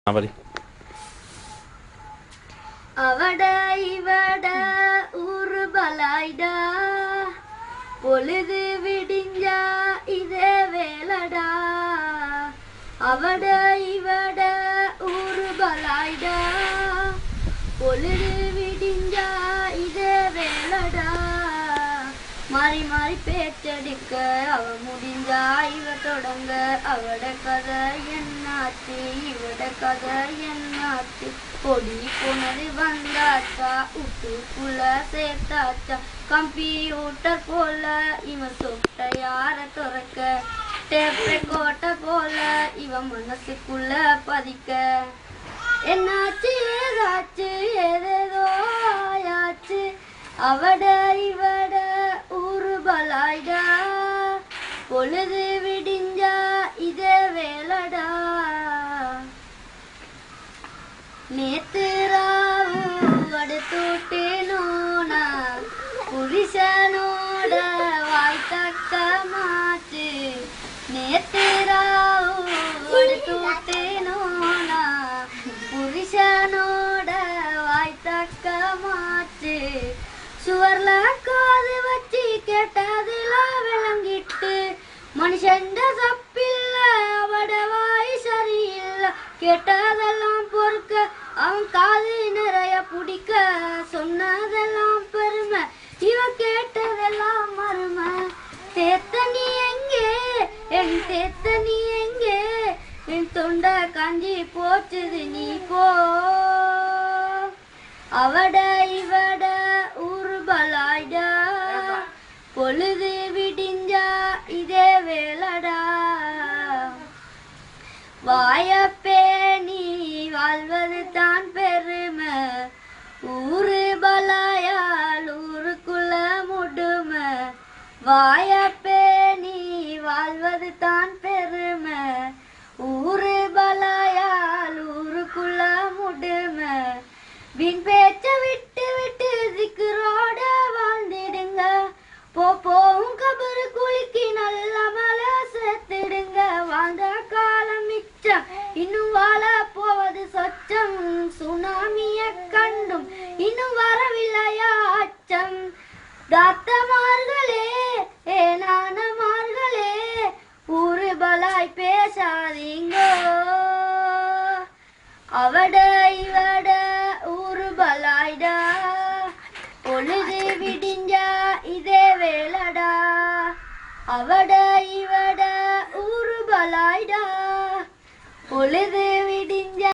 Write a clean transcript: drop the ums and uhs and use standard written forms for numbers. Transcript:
அவரி அவட இவட ஊரு பலாய்டா பொழுது விடிஞ்சா இதே வேலடா அவட இவட ஊரு பலாய்டா பொழுது விடிஞ்சா இதே வேலடா மாறி மாறி பேச்சடிக்க அவ முடிஞ்சா இவ தொடங்க அவட கதை என்னாச்சு இவட கதை என்னாச்சு பொடி போனது வந்தாச்சா உப்புக்குள்ள சேர்த்தாச்சா கம்ப்யூட்டர் போல இவன் சொட்ட யார துறக்க டேப்பை கோட்டை போல இவன் மனசுக்குள்ள பதிக்க என்னாச்சு ஏதாச்சு ஏதேதோ ஆயாச்சு அவட இவட ஊரு பலாய்டா பொழுது விடிஞ்சா இதே வேலடா நேத்து ராவு அடுத்துட்டேனோனா புருஷனோட வாய் தக்க மாச்சு நேத்து ராவு அடுத்துட்டேனோனா புருஷனோட வாய் தக்க மாச்சு சுவர்ல காது வச்சு கேட்டதெல்லாம் விளங்கிட்டு மனுஷன் தப்பில்ல அவட வாய் சரியில்லை கேட்டதெல்லாம் பொறுக்க அவன் காது நிறைய பிடிக்க சொன்னதெல்லாம் பெருமை இவன் கேட்டதெல்லாம் மருமை தேத்த நீ எங்கே என் தேத்த நீ எங்கே என் தொண்டை காஞ்சி போச்சுது நீ போ அவட இவட ஊரு பலாய்டா பொழுது விடிஞ்சா இதே வேலடா வாயப்பே நீ வாழ்வது தான் பெருமை ஊரு பலாயால் ஊருக்குள்ள முடுமை வாயப்பே நீ வாழ்வது தான் பெருமை ஊரு பலாயால் ஊருக்குள்ள முடுமை வீண் பேச்ச விட்டு விட்டு திக்குரோட வாழ்ந்திடுங்க போவும் கபரு குளிக்கு நல்ல மலை சேர்த்திடுங்க வாழ்ந்த காலம் மிச்சம் இன்னும் வாழ போவது சொச்சம் சுனாமிய கண்டும் இன்னும் வரவில்லையா அச்சம் தாத்தமார்களே நானமார்களே ஊரு பலாய் பேசாதீங்கோ அவட இவட ஊரு பலாய்டா பொழுது விடிஞ்சா இதே வேலடா அவட இவட ஊரு பலாய்டா பொழுது